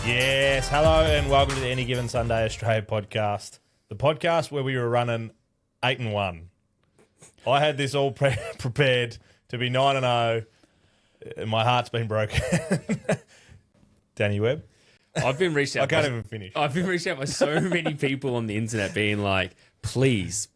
Yes, hello and welcome to the Any Given Sunday Australia podcast. The podcast where we were running 8-1. I had this all prepared to be 9-0. And my heart's been broken. Danny Webb? I've been reached out. I can't even finish. I've been reached out by so many people on the internet being like, please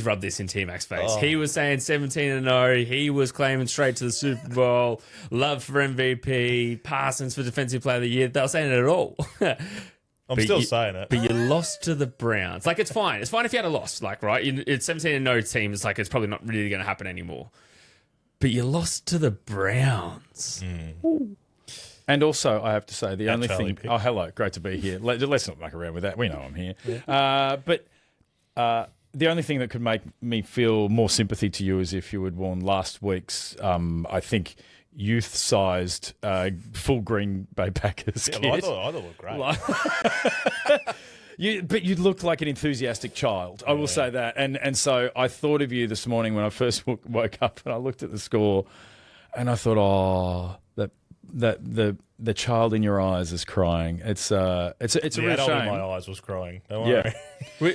rub this in T-Mac's face. Oh. He was saying 17-0. He was claiming straight to the Super Bowl. Love for MVP. Parsons for Defensive Player of the Year. They were saying it all. I'm still saying it. But you lost to the Browns. Like, it's fine. It's fine if you had a loss, like, right? It's 17-0 team. It's like, it's probably not really going to happen anymore. But you lost to the Browns. And also, I have to say, the only Charlie thing... pick. Oh, hello. Great to be here. Let's not muck around with that. We know I'm here. Yeah. But the only thing that could make me feel more sympathy to you is if you had worn last week's, I think, youth-sized full Green Bay Packers kit. I thought it looked great. But you looked like an enthusiastic child. I will say that. And so I thought of you this morning when I first woke up and I looked at the score and I thought, oh, the child in your eyes is crying. It's a real adult shame. in my eyes was crying. Don't worry.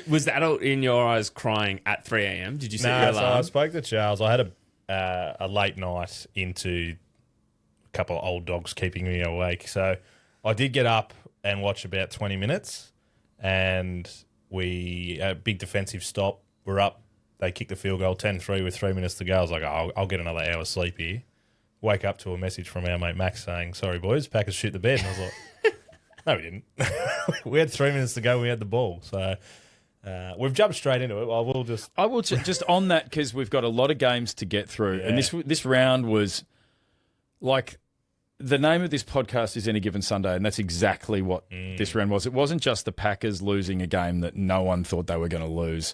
Was the adult in your eyes crying at 3 a.m.? Did you set your So alarm? I spoke to Charles. I had a late night into a couple of old dogs keeping me awake. So I did get up and watch about 20 minutes. And a big defensive stop. We're up. They kicked the field goal 10-3 with 3 minutes to go. I was like, I'll get another hour's sleep here. Wake up to a message from our mate Max saying, sorry, boys, Packers shoot the bed. And I was like, no, we didn't. We had 3 minutes to go. We had the ball. So we've jumped straight into it. I will just on that, because we've got a lot of games to get through. Yeah. And this round was like... The name of this podcast is Any Given Sunday, and that's exactly what this round was. It wasn't just the Packers losing a game that no one thought they were going to lose.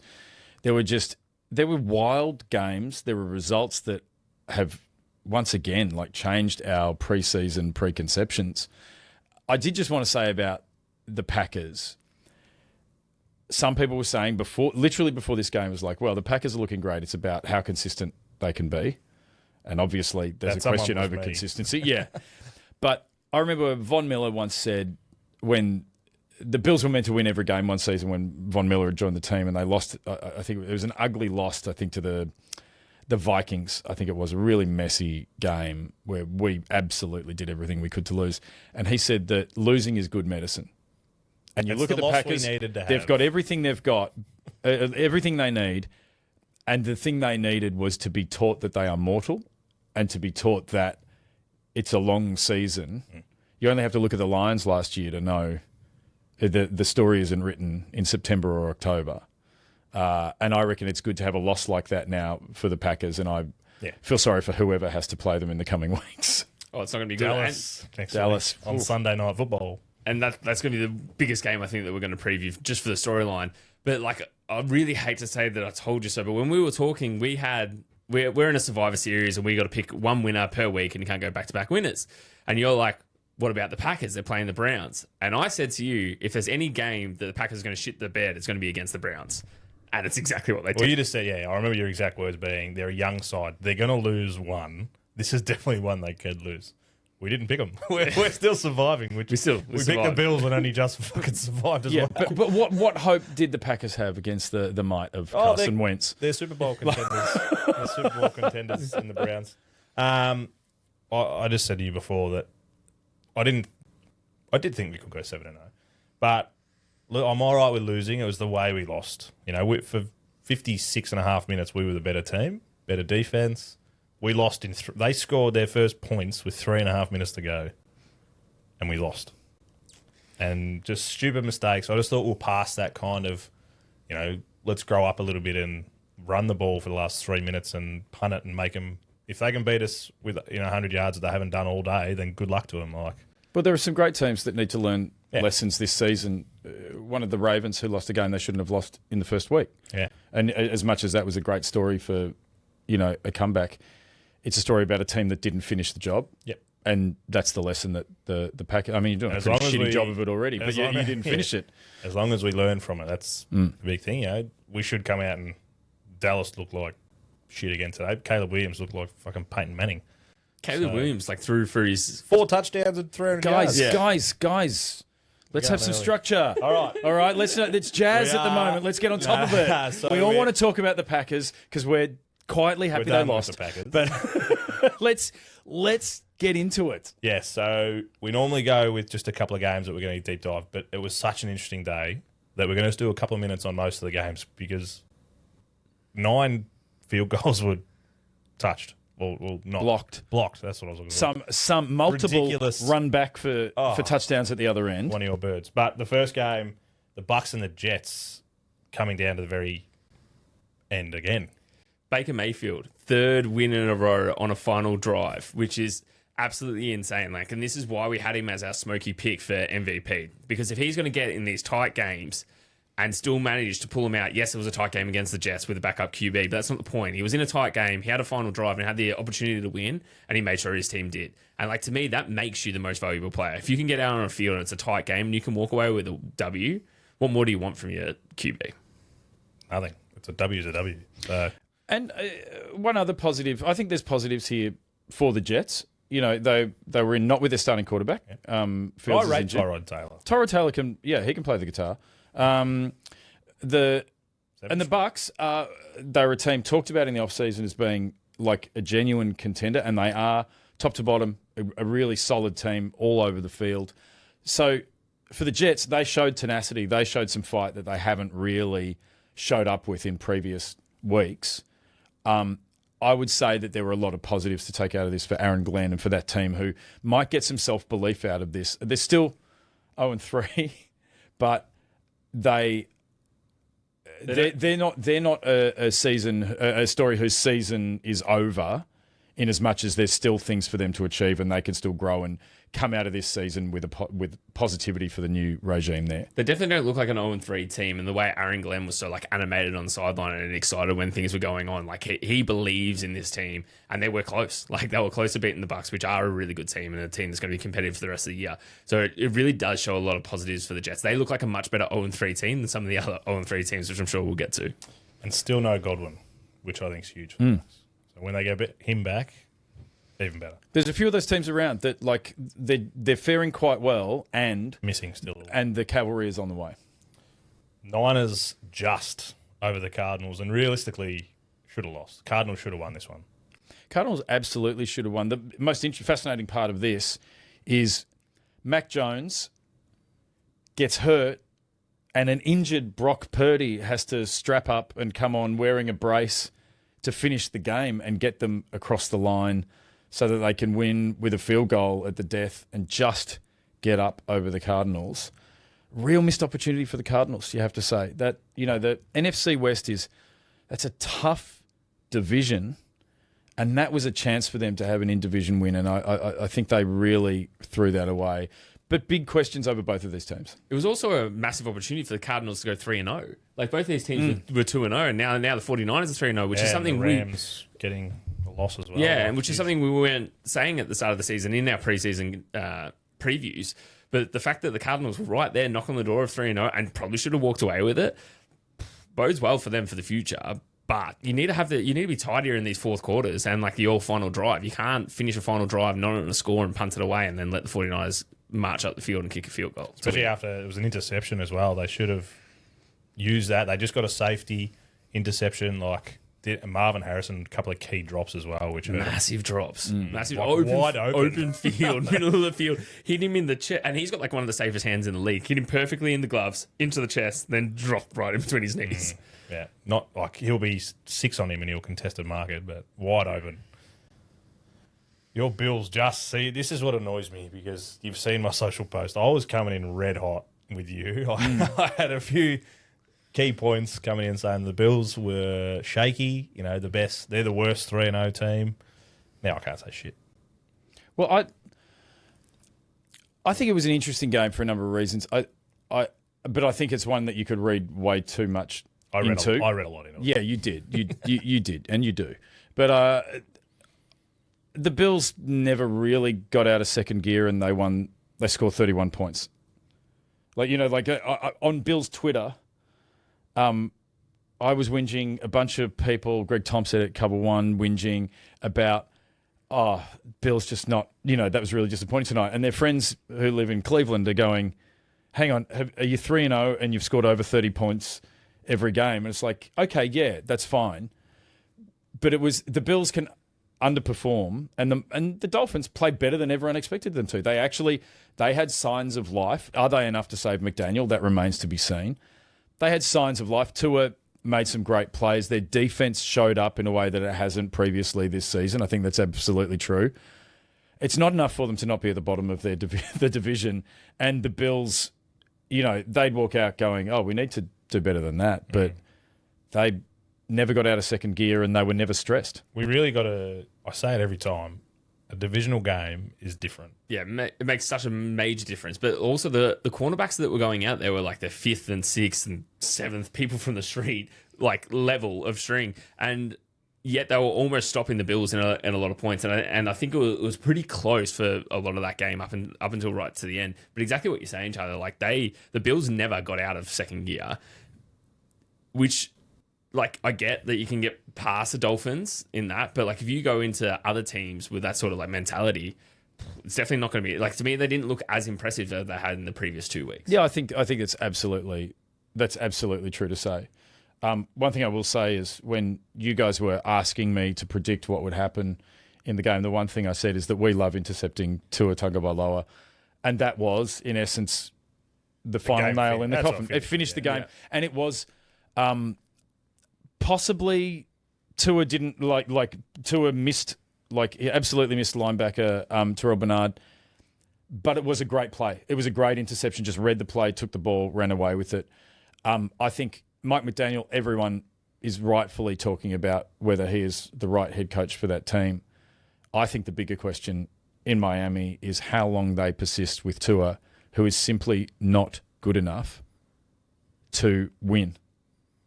There were wild games. There were results that have once again changed our preseason preconceptions. I did just want to say about the Packers. Some people were saying literally before this game was like, well, the Packers are looking great. It's about how consistent they can be. And obviously, there's a question over consistency. Yeah. But I remember Von Miller once said when the Bills were meant to win every game one season when Von Miller had joined the team and they lost, I think it was an ugly loss, I think, to the Vikings. I think it was a really messy game where we absolutely did everything we could to lose. And he said that losing is good medicine. And you look at the Packers, they've got everything they've got, everything they need. And the thing they needed was to be taught that they are mortal and to be taught that it's a long season. You only have to look at the Lions last year to know the story isn't written in September or October. And I reckon it's good to have a loss like that now for the Packers, and I feel sorry for whoever has to play them in the coming weeks. Oh, it's not going to be good. Dallas on Sunday Night Football. And that's going to be the biggest game, I think, that we're going to preview just for the storyline. But, I really hate to say that I told you so, but when we were talking, we're in a Survivor Series and we got to pick one winner per week and you can't go back-to-back winners. And you're like, what about the Packers? They're playing the Browns. And I said to you, if there's any game that the Packers are going to shit the bed, it's going to be against the Browns. And it's exactly what they did. Well, you just said, I remember your exact words being, they're a young side. They're going to lose one. This is definitely one they could lose. We didn't pick them. We're still surviving. We picked the Bills and only just fucking survived as well. But what hope did the Packers have against the might of Carson Wentz? They're Super Bowl contenders. They're Super Bowl contenders in the Browns. I just said to you before that I did think we could go 7-0. But look, I'm all right with losing. It was the way we lost. For 56.5 minutes, we were the better team, better defense. We lost in. They scored their first points with 3.5 minutes to go, and we lost. And just stupid mistakes. I just thought we'll pass that kind of, let's grow up a little bit and run the ball for the last 3 minutes and punt it and make them. If they can beat us with 100 yards that they haven't done all day, then good luck to them. Well, there are some great teams that need to learn lessons this season. One of the Ravens who lost a game they shouldn't have lost in the first week. Yeah, and as much as that was a great story for, a comeback. It's a story about a team that didn't finish the job. Yep. And that's the lesson that the Packers... I mean, you're doing a pretty shitty job of it already, but you didn't finish it. As long as we learn from it, that's the big thing. We should come out and Dallas look like shit again today. Caleb Williams looked like fucking Peyton Manning. Caleb Williams threw for his 4 touchdowns and 300 yards. Guys, Let's Get have up some early. structure. All right. All right. It's jazz We at the are- moment. Let's get on top of it. So we all we're- want to talk about the Packers because we're quietly happy they done with lost. the Packers. But let's get into it. Yeah, so we normally go with just a couple of games that we're going to deep dive, but it was such an interesting day that we're going to do a couple of minutes on most of the games because 9 field goals were touched. Well, not Blocked. Blocked. That's what I was looking for. Some multiple Ridiculous. run back for touchdowns at the other end. One of your birds. But the first game, the Bucks and the Jets coming down to the very end again. Baker Mayfield, 3rd win in a row on a final drive, which is absolutely insane. Like, and this is why we had him as our smoky pick for MVP. Because if he's going to get in these tight games and still manage to pull him out, yes, it was a tight game against the Jets with a backup QB, but that's not the point. He was in a tight game, he had a final drive and had the opportunity to win, and he made sure his team did. And like, to me, that makes you the most valuable player. If you can get out on a field and it's a tight game and you can walk away with a W, what more do you want from your QB? Nothing. It's a W's a W. So And one other positive, I think there's positives here for the Jets. You know, they were in not with their starting quarterback. I Fields is rate injured. Tyrod Taylor. Tyrod Taylor he can play the guitar. The Bucks, they were a team talked about in the offseason as being like a genuine contender, and they are top to bottom a really solid team all over the field. So for the Jets, they showed tenacity. They showed some fight that they haven't really showed up with in previous weeks. I would say that there were a lot of positives to take out of this for Aaron Glenn and for that team who might get some self-belief out of this. They're still 0-3, but they're not a story whose season is over, in as much as there's still things for them to achieve and they can still grow and come out of this season with positivity for the new regime there. They definitely don't look like an 0-3 team, and the way Aaron Glenn was so like animated on the sideline and excited when things were going on, like he believes in this team, and they were close. Like, they were close to beating the Bucks, which are a really good team and a team that's going to be competitive for the rest of the year. So it really does show a lot of positives for the Jets. They look like a much better 0-3 team than some of the other 0-3 teams, which I'm sure we'll get to. And still no Godwin, which I think is huge. So when they get him back, even better. There's a few of those teams around that like they're faring quite well, and Missing still. the cavalry is on the way. Niners just over the Cardinals, and realistically should have lost. Cardinals should have won this one. Cardinals absolutely should have won. The most fascinating part of this is Mac Jones gets hurt, and an injured Brock Purdy has to strap up and come on wearing a brace to finish the game and get them across the line so that they can win with a field goal at the death and just get up over the Cardinals. Real missed opportunity for the Cardinals, you have to say. That, you know, the NFC West that's a tough division, and that was a chance for them to have an in-division win, and I think they really threw that away. But big questions over both of these teams. It was also a massive opportunity for the Cardinals to go 3-0. Like, both these teams were 2-0, and now the 49ers are 3-0, which is something the Rams getting a loss as well. Yeah, and which is something we weren't saying at the start of the season in our preseason previews. But the fact that the Cardinals were right there, knock on the door of 3-0, and probably should have walked away with it, bodes well for them for the future. But you need to be tidier in these fourth quarters and like the all final drive. You can't finish a final drive, not on a score, and punt it away, and then let the 49ers march up the field and kick a field goal. Especially after it was an interception as well. They should have used that. They just got a safety interception, Marvin Harrison, a couple of key drops as well, which Massive drops. Massive wide open field, middle of the field. Hit him in the chest, and he's got like one of the safest hands in the league. Hit him perfectly in the gloves, into the chest, then dropped right in between his knees. Yeah, not like he'll be 6 on him and he'll contest a market, but wide open. Your Bills this is what annoys me, because you've seen my social post. I was coming in red hot with you. I had a few key points coming in saying the Bills were shaky, they're the worst 3-0 team. Now I can't say shit. Well, I think it was an interesting game for a number of reasons. But I think it's one that you could read way too much into. I read a lot into it. Yeah, you did. You did, and you do. But the Bills never really got out of second gear, and they won. They scored 31 points. On Bills Twitter, I was whinging. A bunch of people, Greg Thompson at Cover One, whinging about, Bills just not. That was really disappointing tonight. And their friends who live in Cleveland are going, hang on, are you 3-0 and you've scored over 30 points every game? And it's like, okay, yeah, that's fine. But it was the Bills can underperform, and the Dolphins played better than everyone expected them to. They had signs of life. Are they enough to save McDaniel? That remains to be seen. They had signs of life. Tua made some great plays. Their defense showed up in a way that it hasn't previously this season. I think that's absolutely true. It's not enough for them to not be at the bottom of the division. And the Bills, they'd walk out going, oh, we need to do better than that. But they never got out of second gear and they were never stressed. We really got to, I say it every time, a divisional game is different. Yeah, it makes such a major difference. But also the cornerbacks that were going out there were like the 5th and 6th and 7th people from the street, like level of string. And yet they were almost stopping the Bills in a lot of points. And I think it was pretty close for a lot of that game up until right to the end. But exactly what you're saying, Tyler, like the Bills never got out of second gear, which... Like, I get that you can get past the Dolphins in that, but like if you go into other teams with that sort of like mentality, it's definitely not going to be like, to me, they didn't look as impressive as they had in the previous 2 weeks. Yeah, I think that's absolutely true to say. One thing I will say is when you guys were asking me to predict what would happen in the game, the one thing I said is that we love intercepting Tua Tagovailoa, and that was in essence the final nail in the coffin. It finished the game, and it was. Possibly Tua didn't Tua missed, he absolutely missed linebacker Terrell Bernard, but it was a great play. It was a great interception, just read the play, took the ball, ran away with it. I think Mike McDaniel, everyone is rightfully talking about whether he is the right head coach for that team. I think the bigger question in Miami is how long they persist with Tua, who is simply not good enough to win.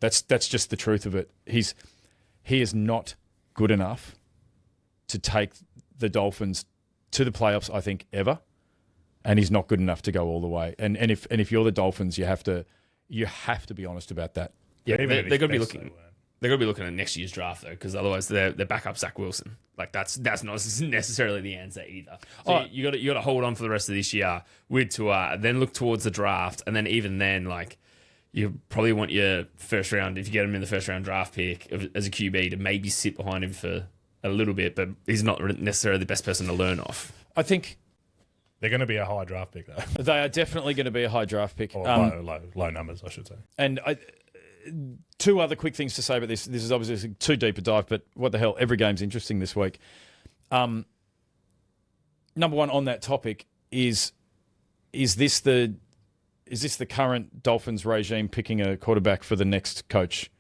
That's just the truth of it. He is not good enough to take the Dolphins to the playoffs, I think, ever, and he's not good enough to go all the way. And if you're the Dolphins, you have to be honest about that. Yeah, they're going to be looking. They're going to be looking at next year's draft though, because otherwise they're back up Zach Wilson. Like that's not necessarily the answer either. So you got to hold on for the rest of this year with Tua, then look towards the draft, and then even then like. You probably want your first round, if you get him in the first round draft pick as a QB, to maybe sit behind him for a little bit, but he's not necessarily the best person to learn off. I think they're going to be a high draft pick, though. They are definitely going to be a high draft pick. Or low numbers, I should say. And two other quick things to say about this. This is obviously too deep a dive, but what the hell? Every game's interesting this week. Number one on that topic is this the current Dolphins regime picking a quarterback for the next coach?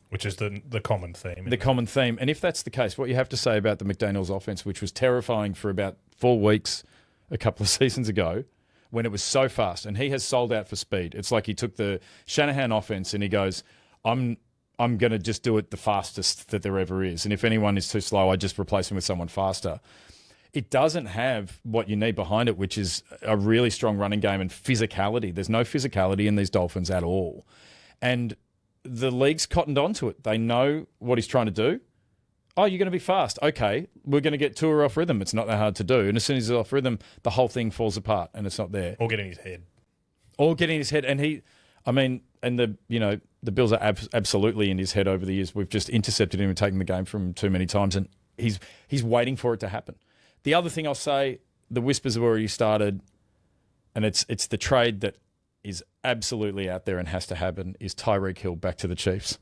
Which is the common theme. The common theme. And if that's the case, what you have to say about the McDaniels offense, which was terrifying for about 4 weeks a couple of seasons ago, when it was so fast, and he has sold out for speed. It's like he took the Shanahan offense and he goes, I'm going to just do it the fastest that there ever is. And if anyone is too slow, I just replace him with someone faster. It doesn't have what you need behind it, which is a really strong running game and physicality. There's no physicality in these Dolphins at all. And the league's cottoned onto it. They know what he's trying to do. Oh, you're going to be fast. Okay, we're going to get Tua off rhythm. It's not that hard to do. And as soon as he's off rhythm, the whole thing falls apart and it's not there. Or getting his head. And the Bills are absolutely in his head over the years. We've just intercepted him and taken the game from him too many times, and he's waiting for it to happen. The other thing I'll say, the whispers have already started, and it's the trade that is absolutely out there and has to happen, is Tyreek Hill back to the Chiefs.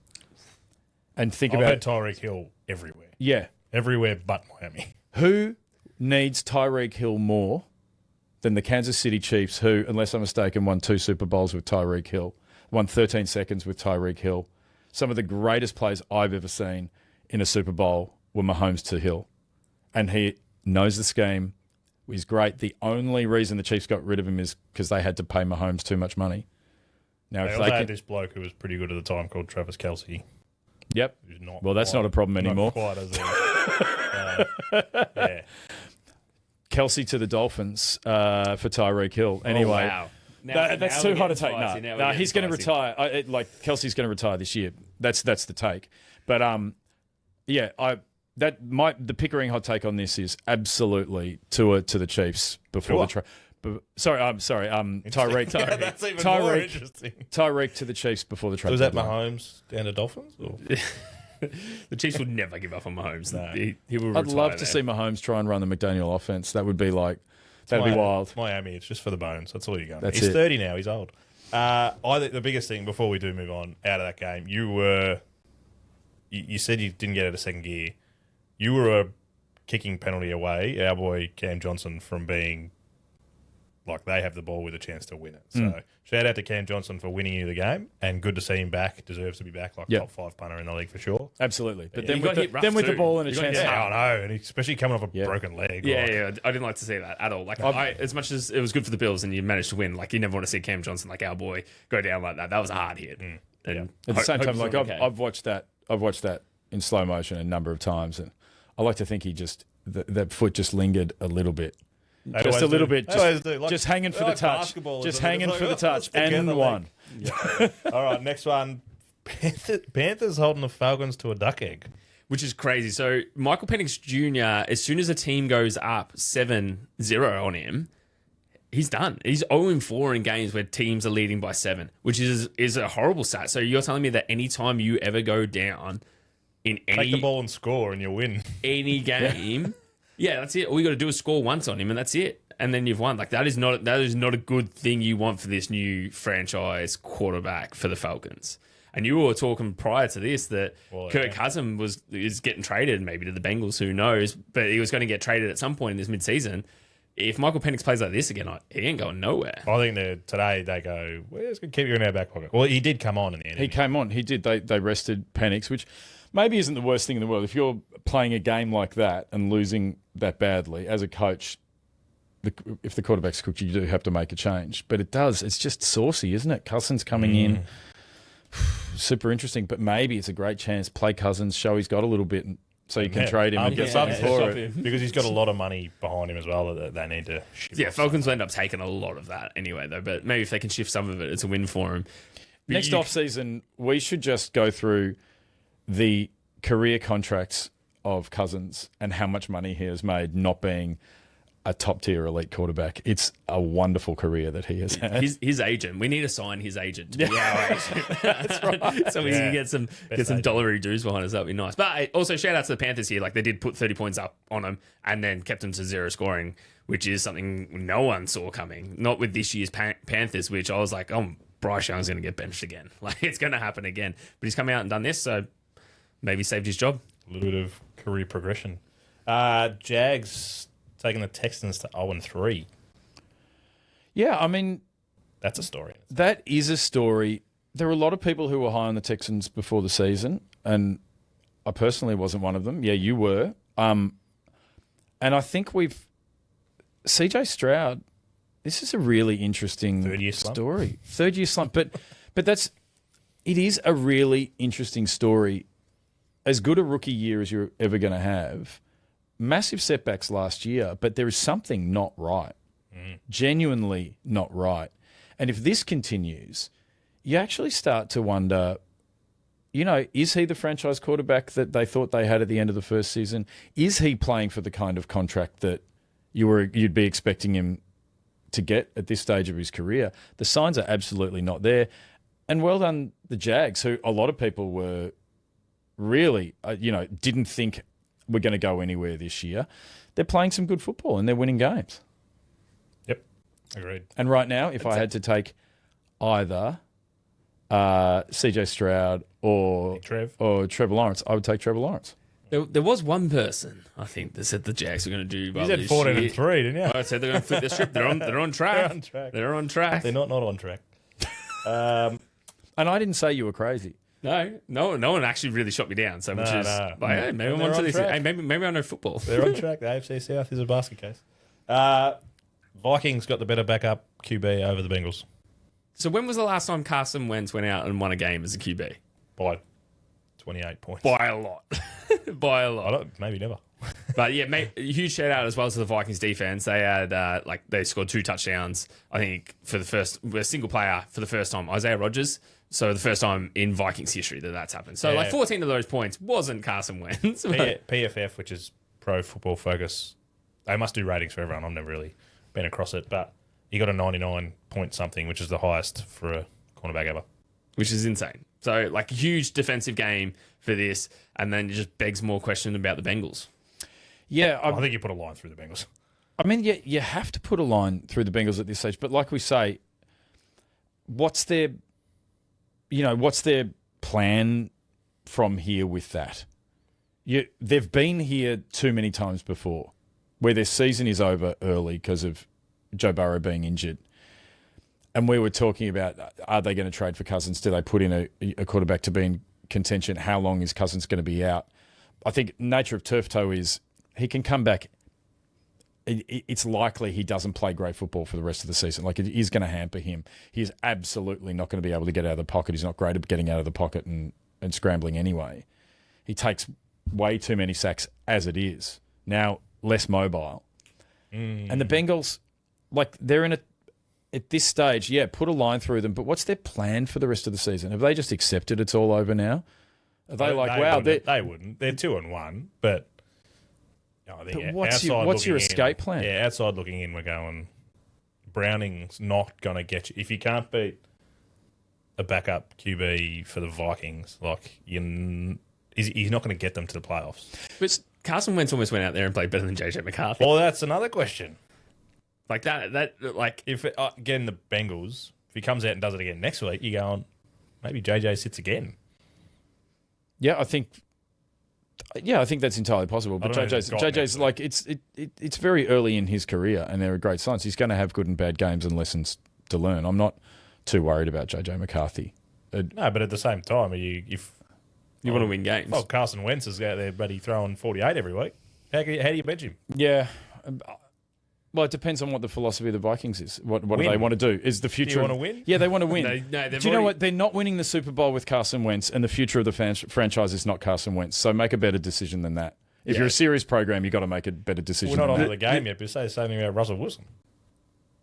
And I've had Tyreek Hill everywhere. Yeah. Everywhere but Miami. Who needs Tyreek Hill more than the Kansas City Chiefs, who, unless I'm mistaken, won 2 Super Bowls with Tyreek Hill, won 13 seconds with Tyreek Hill. Some of the greatest plays I've ever seen in a Super Bowl were Mahomes to Hill. And he knows the scheme. He's great. The only reason the Chiefs got rid of him is because they had to pay Mahomes too much money. Now, they had this bloke who was pretty good at the time called Travis Kelce. Yep. Well, that's not a problem anymore. Not quite as yeah. Kelce to the Dolphins for Tyreek Hill. Anyway, wow. That's too hot to take. No, he's going to retire. Kelce's going to retire this year. That's the take. But the Pickering hot take on this is absolutely Tua to the Chiefs Sorry. Tyreek. Yeah, that's even more interesting. Tyreek to the Chiefs before the trade. Was that deadline. Mahomes down to Dolphins? Or? The Chiefs would never give up on Mahomes. No. He will I'd retire love to there. see Mahomes try and run the McDaniel offense. That would be like, that'd be wild. Miami, it's just for the bones. That's all you're going. That's He's it. 30 now. He's old. I think the biggest thing before we do move on out of that game, you said you didn't get out of second gear. You were a kicking penalty away, our boy Cam Johnson, from being like they have the ball with a chance to win it. So shout out to Cam Johnson for winning you the game, and good to see him back. Deserves to be back, like top 5 punter in the league for sure. Absolutely. But Yeah. then He with, got hit rough the too. ball and a He got chance. hit Yeah, I know, and especially coming off a broken leg. Yeah, like, yeah, I didn't like to see that at all. Like, as much as it was good for the Bills and you managed to win, like you never want to see Cam Johnson, like our boy, go down like that. That was a hard hit. And At the same time, like okay. I've watched that in slow motion a number of times, and I like to think he just that foot just lingered a little bit. They Just always a little do. bit, They always do. Like- just hanging for they're the like touch, basketballers, just isn't it? hanging It's for the like, touch, let's get and the one. All right, next one. Panthers holding the Falcons to a duck egg. which is crazy. So Michael Penix Jr., as soon as a team goes up 7-0 on him, he's done. He's 0-4 in games where teams are leading by 7, which is a horrible stat. So you're telling me that any time you ever go down in Take the ball and score, and you win. any game, yeah, that's it. All you got to do is score once on him, and that's it. And then you've won. Like that is not a good thing you want for this new franchise quarterback for the Falcons. And you were talking prior to this that Kirk Cousins is getting traded, maybe to the Bengals, who knows? But he was going to get traded at some point in this midseason. If Michael Penix plays like this again, he ain't going nowhere. I think today they go, we're just going to keep you in our back pocket. Well, he did come on in the end. He came on. He did. They rested Penix, which maybe isn't the worst thing in the world. If you're playing a game like that and losing that badly, as a coach, if the quarterback's cooked, you do have to make a change. But it does. It's just saucy, isn't it? Cousins coming in. Super interesting. But maybe it's a great chance. Play Cousins, show he's got a little bit, so you can trade him and get something for it. Because he's got a lot of money behind him as well that they need to shift. Yeah, Falcons will end up taking a lot of that anyway, though. But maybe if they can shift some of it, it's a win for him. But Next offseason, we should just go through the career contracts of Cousins and how much money he has made not being a top-tier elite quarterback. It's a wonderful career that he has had. His agent. We need to sign his agent to be our agent. That's right. So we can get some dollary dues behind us. That'd be nice. But also shout out to the Panthers here. Like they did put 30 points up on them and then kept them to 0 scoring, which is something no one saw coming. Not with this year's Panthers, which I was like, oh, Bryce Young's going to get benched again. Like it's going to happen again. But he's come out and done this, so maybe saved his job. A little bit of career progression. Jags taking the Texans to 0-3. Yeah, I mean, That's a story. that is a story. There were a lot of people who were high on the Texans before the season, and I personally wasn't one of them. Yeah, you were. And I think CJ Stroud, this is a really interesting Third-year slump. story. Third-year slump. But it is a really interesting story. As good a rookie year as you're ever going to have, massive setbacks last year, but there is something not right. Genuinely not right. And if this continues, you actually start to wonder, is he the franchise quarterback that they thought they had at the end of the first season? Is he playing for the kind of contract that you'd be expecting him to get at this stage of his career? The signs are absolutely not there. And well done the Jags, who a lot of people were really, didn't think we're going to go anywhere this year. They're playing some good football and they're winning games. Yep, agreed. And right now, if I had to take either CJ Stroud or Trevor Lawrence, I would take Trevor Lawrence. There was one person, I think, that said the Jags were going to do well. You said 14-3, didn't you? I said they're going to flip the script. They're on track. They're on track. They're on track. They're not on track. And I didn't say you were crazy. No one actually really shot me down. So, hey, maybe I'm onto this. Hey, maybe I know football. They're on track. The AFC South is a basket case. Vikings got the better backup QB over the Bengals So when was the last time Carson Wentz went out and won a game as a QB? by 28 points. By a lot. By a lot. Maybe never. But yeah, mate, a huge shout out as well to the Vikings defense. They had they scored 2 touchdowns. I think for a single player for the first time, Isaiah Rodgers. So the first time in Vikings history that's happened. So 14 of those points wasn't Carson Wentz. PFF, which is Pro Football Focus, they must do ratings for everyone. I've never really been across it, but he got a 99 point something, which is the highest for a cornerback ever. Which is insane. So, like, huge defensive game for this, and then it just begs more questions about the Bengals. Yeah, I think you put a line through the Bengals. I mean, you have to put a line through the Bengals at this stage. But like we say, what's their plan from here with that? They've been here too many times before, where their season is over early because of Joe Burrow being injured. And we were talking about, are they going to trade for Cousins? Do they put in a quarterback to be in contention? How long is Cousins going to be out? I think nature of turf toe is he can come back. It's likely he doesn't play great football for the rest of the season. Like, it is going to hamper him. He is absolutely not going to be able to get out of the pocket. He's not great at getting out of the pocket and scrambling anyway. He takes way too many sacks as it is. Now, less mobile. And the Bengals, like, they're at this stage, put a line through them, but what's their plan for the rest of the season? Have they just accepted it's all over now? Are they They wouldn't. They're 2-1, but I think but what's your escape plan? Yeah, outside looking in, we're going, Browning's not going to get you. If you can't beat a backup QB for the Vikings, like, he's not going to get them to the playoffs. But Carson Wentz almost went out there and played better than JJ McCarthy. Well, that's another question. Like that, like, If again the Bengals, if he comes out and does it again next week, you're going, maybe JJ sits again. Yeah, I think that's entirely possible. But JJ's like, it's very early in his career, and they're a great science. He's going to have good and bad games and lessons to learn. I'm not too worried about JJ McCarthy. No, but at the same time, if you want to win games, well, Carson Wentz is out there, but he's throwing 48 every week. How do you bench him? Yeah. Well, it depends on what the philosophy of the Vikings is. What do they want to do? Is the future? Do you want to win? Yeah, they want to win. No, do you know what? They're not winning the Super Bowl with Carson Wentz, and the future of the franchise is not Carson Wentz. So make a better decision than that. If you're a serious program, you've got to make a better decision. We're not on the game yet, but say the same thing about Russell Wilson.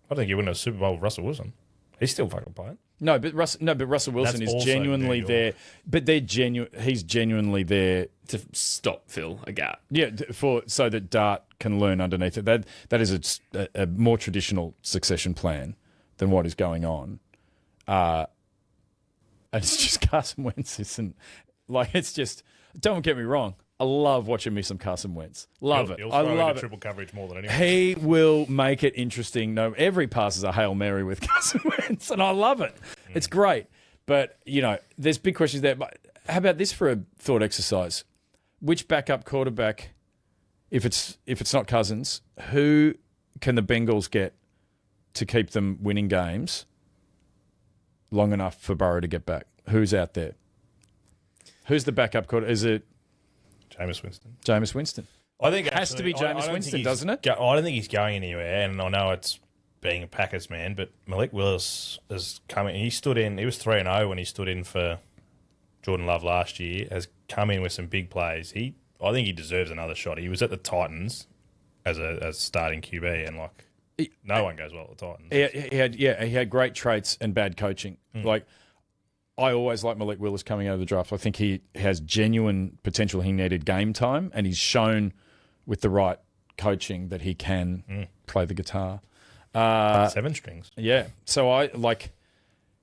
I think you win a Super Bowl with Russell Wilson. He's still fucking playing. No, but Russell Wilson is genuinely there. But he's genuinely there to stop Phil a gap. Yeah, so that Dart can learn underneath it. That is a more traditional succession plan than what is going on. And it's just Carson Wentz isn't like, it's just, don't get me wrong. I love watching me some Carson Wentz. Love it. He'll I throw love it. Triple coverage more than anyone. He will make it interesting. No, every pass is a Hail Mary with Carson Wentz, and I love it. It's great. But, there's big questions there. But how about this for a thought exercise? Which backup quarterback, if it's not Cousins, who can the Bengals get to keep them winning games long enough for Burrow to get back? Who's out there? Who's the backup quarterback? Is it Jameis Winston. I think it has to be Jameis Winston, doesn't it? I don't think he's going anywhere, and I know it's being a Packers man, but Malik Willis is coming. He was 3-0 when he stood in for Jordan Love last year. Has come in with some big plays. I think he deserves another shot. He was at the Titans as starting QB, and no one goes well at the Titans. He had great traits and bad coaching. Like, I always like Malik Willis coming out of the draft. I think he has genuine potential. He needed game time, and he's shown with the right coaching that he can play the guitar. 7 strings. Yeah. So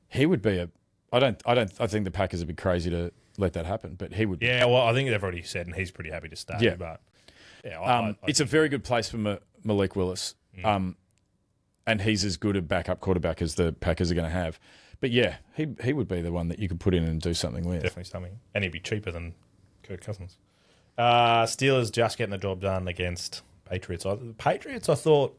he would be I think the Packers would be crazy to let that happen, but he would. Yeah. Well, I think they've already said, and he's pretty happy to stay. Yeah. But yeah, it's a very good place for Malik Willis. And he's as good a backup quarterback as the Packers are going to have. But yeah, he would be the one that you could put in and do something with. Definitely something. And he'd be cheaper than Kirk Cousins. Steelers just getting the job done against Patriots. The Patriots, I thought,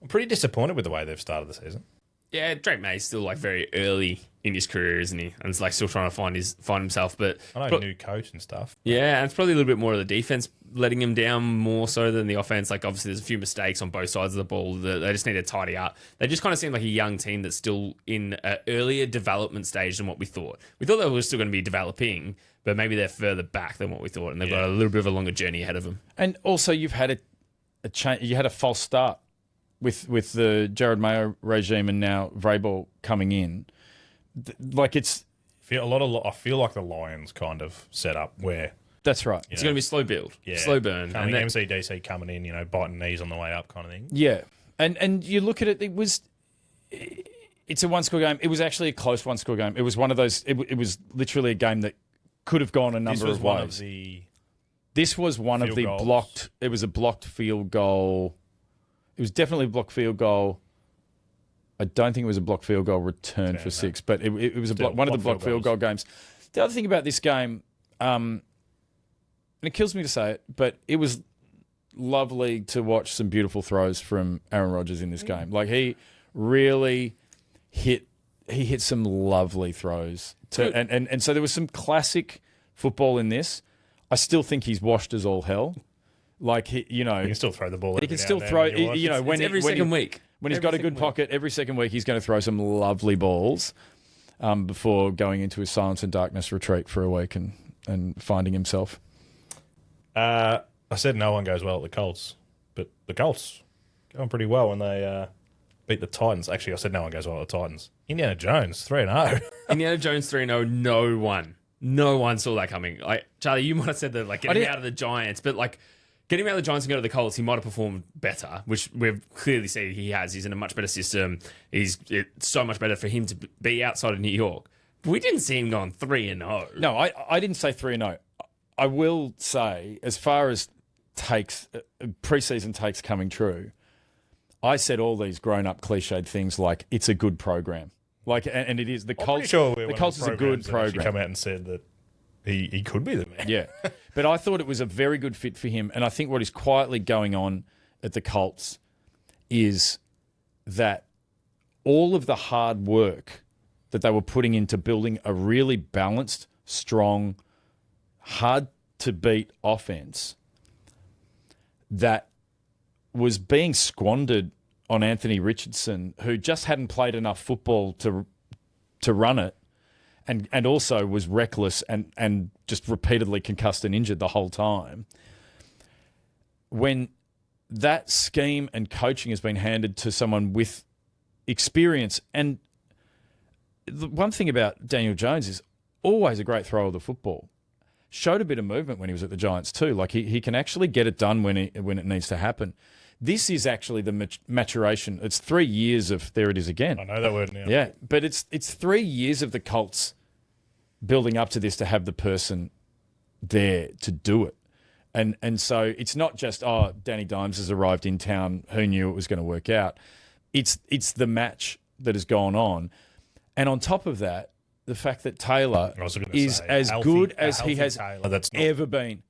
I'm pretty disappointed with the way they've started the season. Yeah, Drake May's still very early in his career, isn't he? And it's still trying to find himself. But I know, new coach and stuff. Yeah, and it's probably a little bit more of the defense letting him down more so than the offense. Obviously, there's a few mistakes on both sides of the ball that they just need to tidy up. They just kind of seem like a young team that's still in an earlier development stage than what we thought. We thought they were still going to be developing, but maybe they're further back than what we thought, and they've got a little bit of a longer journey ahead of them. And also, you've had a change. You had a false start with the Jared Mayo regime, and now Vrabel coming in. I feel like the Lions kind of set up where. That's right. It's going to be slow build, slow burn. And MCDC coming in, biting knees on the way up kind of thing. Yeah. And you look at it, it was it's a one-score game. It was actually a close one-score game. It was one of those. It was literally a game that could have gone a number of ways. This was one of the blocked. It was a blocked field goal. It was definitely a blocked field goal. I don't think it was a blocked field goal return for 6, but it was one of the blocked field goal games. The other thing about this game, and it kills me to say it, but it was lovely to watch some beautiful throws from Aaron Rodgers in this game. Like he really hit some lovely throws. And so there was some classic football in this. I still think he's washed as all hell. Like he can still throw the ball. He can still throw. Every second week. When he's got a good pocket, every second week he's going to throw some lovely balls before going into his silence and darkness retreat for a week and finding himself. I said no one goes well at the Colts, but the Colts going pretty well when they beat the Titans. Actually, I said no one goes well at the Titans. Indiana Jones 3-0. Indiana Jones 3-0. No one saw that coming. Like Charlie, you might have said that get him out of the Giants, but get him out of the Giants and go to the Colts, he might have performed better, which we've clearly seen he has. He's in a much better system. It's so much better for him to be outside of New York. But we didn't see him going 3-0. No, I didn't say 3-0. I will say, as far as takes, preseason takes coming true, I said all these grown-up cliched things like it's a good program. And it is. The Colts. The Colts is a good program. Come out and said that he could be the man. Yeah, but I thought it was a very good fit for him. And I think what is quietly going on at the Colts is that all of the hard work that they were putting into building a really balanced, strong, hard-to-beat offense that was being squandered on Anthony Richardson, who just hadn't played enough football to run it, and also was reckless and just repeatedly concussed and injured the whole time. When that scheme and coaching has been handed to someone with experience, and the one thing about Daniel Jones is always a great thrower of the football. Showed a bit of movement when he was at the Giants too. Like he can actually get it done when it needs to happen. This is actually the maturation. It's 3 years of there it is again. I know that word now. Yeah, but it's 3 years of the Colts building up to this to have the person there to do it. And so it's not just, Danny Dimes has arrived in town, who knew it was going to work out. It's the match that has gone on. And on top of that, the fact that Taylor is as good as he has ever been.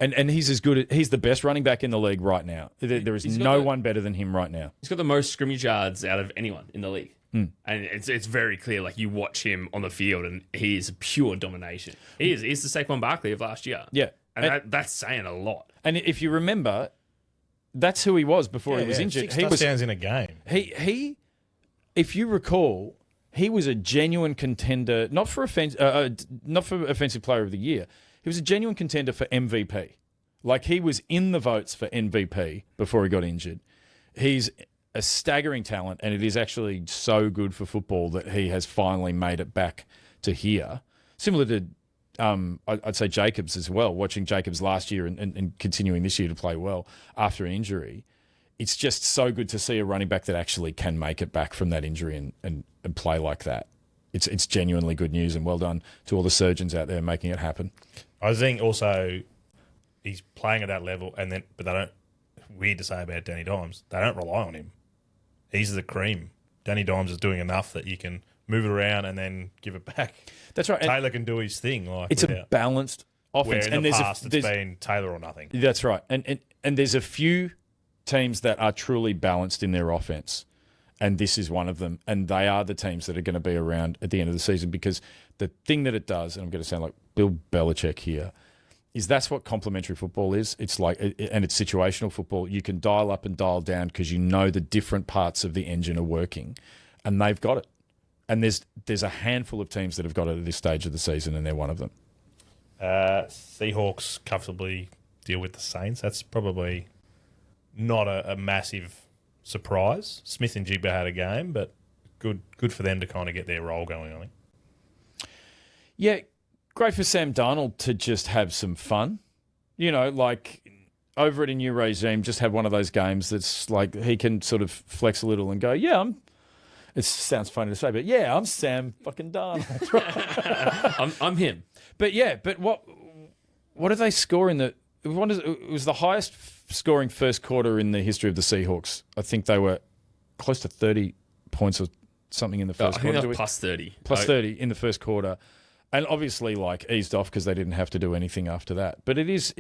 And he's as good. He's the best running back in the league right now. There is no one better than him right now. He's got the most scrimmage yards out of anyone in the league. And it's very clear. Like you watch him on the field, and he is pure domination. He's the Saquon Barkley of last year. Yeah, and that's saying a lot. And if you remember, that's who he was before he was injured. 6 touchdowns in a game. He, if you recall, he was a genuine contender, not for offensive player of the year. He was a genuine contender for MVP. Like he was in the votes for MVP before he got injured. He's a staggering talent, and it is actually so good for football that he has finally made it back to here. Similar to, I'd say Jacobs as well, watching Jacobs last year and continuing this year to play well after an injury. It's just so good to see a running back that actually can make it back from that injury and play like that. It's genuinely good news, and well done to all the surgeons out there making it happen. I think also he's playing at that level, but they don't. Weird to say about Danny Dimes, they don't rely on him. He's the cream. Danny Dimes is doing enough that you can move it around and then give it back. That's right. Taylor can do his thing. It's a balanced offense. Where in the past it's been Taylor or nothing. That's right. And there's a few teams that are truly balanced in their offense, and this is one of them. And they are the teams that are going to be around at the end of the season, because the thing that it does, and I'm going to sound like Bill Belichick here, is that's what complementary football is. It's like, and it's situational football. You can dial up and dial down because you know the different parts of the engine are working, and they've got it. And there's a handful of teams that have got it at this stage of the season, and they're one of them. Seahawks comfortably deal with the Saints. That's probably not a massive surprise. Smith and Jigba had a game, but good for them to kind of get their role going, I think. Yeah, great for Sam Darnold to just have some fun. You know, like over at a new regime, just have one of those games that's like he can sort of flex a little and go, yeah, It sounds funny to say, but yeah, I'm Sam fucking Darnold. I'm him. But yeah, but what do they score in the? It was the highest scoring first quarter in the history of the Seahawks. I think they were close to 30 points or something in the first I think quarter. that was plus 30. Plus 30 in the first quarter. And obviously, eased off because they didn't have to do anything after that. But it's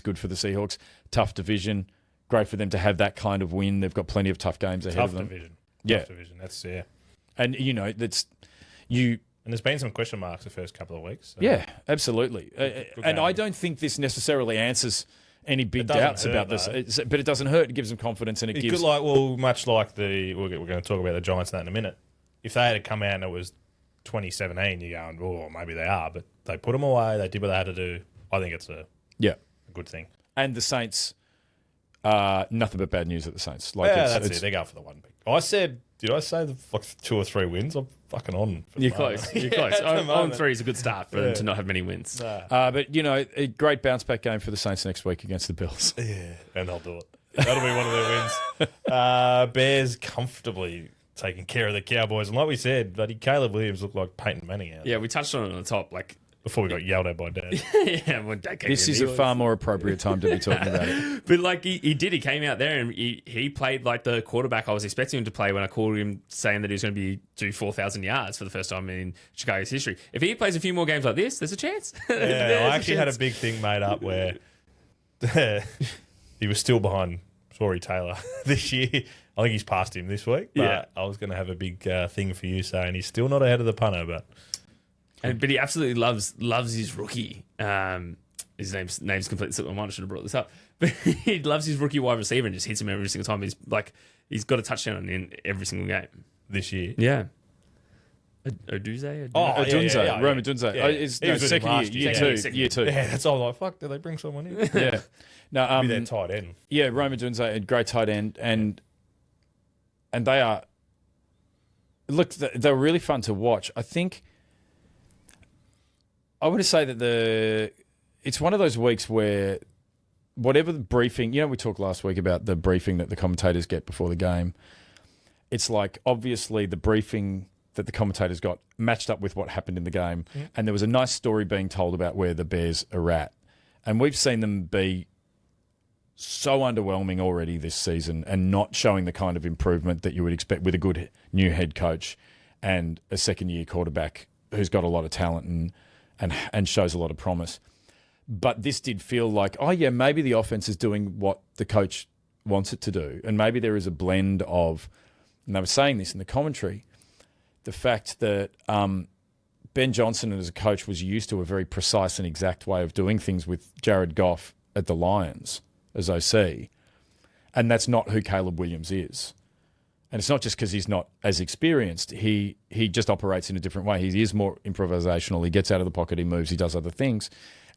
good for the Seahawks. Tough division. Great for them to have that kind of win. They've got plenty of tough games ahead of them. Tough division. That's, And, And there's been some question marks the first couple of weeks. So. Yeah, absolutely. And I don't think this necessarily answers any big doubts about this. But it doesn't hurt. It gives them confidence and it gives... much like we're going to talk about the Giants in that in a minute. If they had come out and it was 2017, you're going, oh, maybe they are. But they put them away. They did what they had to do. I think it's a good thing. And the Saints, nothing but bad news at the Saints. That's it. They go for the one pick. Did I say 2 or 3 wins? I'm fucking on. You're close. You're close. 0-3 is a good start for them to not have many wins. But, a great bounce-back game for the Saints next week against the Bills. Yeah, and they'll do it. That'll be one of their wins. Bears comfortably taking care of the Cowboys. And like we said, bloody Caleb Williams looked like Peyton Manning out. Yeah, we touched on it on the top. Before we got yelled at by Dad. When Dad came this is a far more appropriate time to be talking about it. But he did. He came out there and he played like the quarterback I was expecting him to play when I called him saying that he was going to do 4,000 yards for the first time in Chicago's history. If he plays a few more games like this, there's a chance. Yeah, I actually had a big thing made up where he was still behind Corey Taylor this year. I think he's passed him this week. But I was going to have a big thing for you saying he's still not ahead of the punter, but... But he absolutely loves his rookie. His name's completely slipped my mind. I should have brought this up. But he loves his rookie wide receiver and just hits him every single time. He's got a touchdown in every single game this year. Yeah. Odunze? Odunze. Rome Odunze. Yeah. It's second year, year two. Yeah, that's all. Like, fuck, did they bring someone in? Yeah. No, be their tight end. Yeah, Rome Odunze, a great tight end, and they are. Look, they're really fun to watch. I think. I want to say that it's one of those weeks where whatever the briefing, we talked last week about the briefing that the commentators get before the game. It's like, obviously, the briefing that the commentators got matched up with what happened in the game. Yeah. And there was a nice story being told about where the Bears are at. And we've seen them be so underwhelming already this season and not showing the kind of improvement that you would expect with a good new head coach and a second-year quarterback who's got a lot of talent and shows a lot of promise. But this did feel like, maybe the offense is doing what the coach wants it to do. And maybe there is a blend of, and they were saying this in the commentary, the fact that Ben Johnson as a coach was used to a very precise and exact way of doing things with Jared Goff at the Lions as OC. And that's not who Caleb Williams is. And it's not just because he's not as experienced. He just operates in a different way. He is more improvisational. He gets out of the pocket. He moves. He does other things.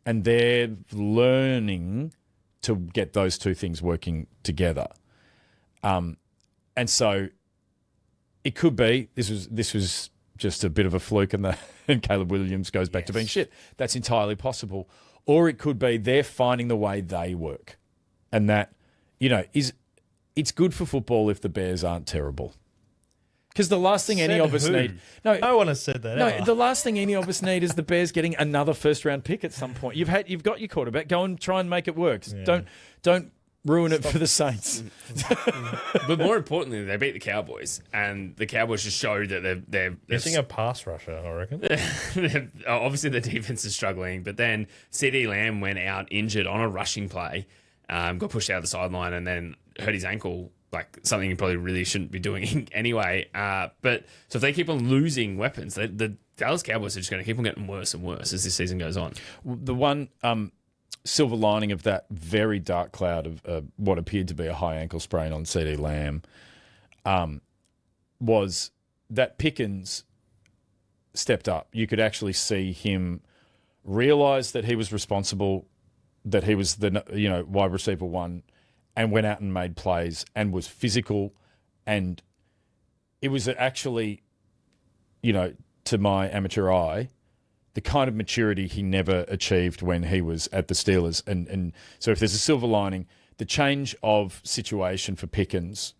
And they're learning to get those two things working together. And so it could be this was just a bit of a fluke and Caleb Williams goes back to being shit. That's entirely possible. Or it could be they're finding the way they work. And that, it's good for football if the Bears aren't terrible. Because the last thing any of us need... No one has said that. No, the last thing any of us need is the Bears getting another first-round pick at some point. You've got your quarterback. Go and try and make it work. Yeah. Don't ruin it for the Saints. But more importantly, they beat the Cowboys, and the Cowboys just showed that they're missing a pass rusher, I reckon. Obviously, the defense is struggling, but then CD Lamb went out injured on a rushing play, got pushed out of the sideline, and then hurt his ankle. Like something you probably really shouldn't be doing anyway. But so if they keep on losing weapons, the Dallas Cowboys are just going to keep on getting worse and worse as this season goes on. The one silver lining of that very dark cloud of what appeared to be a high ankle sprain on CD Lamb was that Pickens stepped up. You could actually see him realise that he was responsible, that he was the wide receiver one, and went out and made plays and was physical. And it was actually, to my amateur eye, the kind of maturity he never achieved when he was at the Steelers. And so if there's a silver lining, the change of situation for Pickens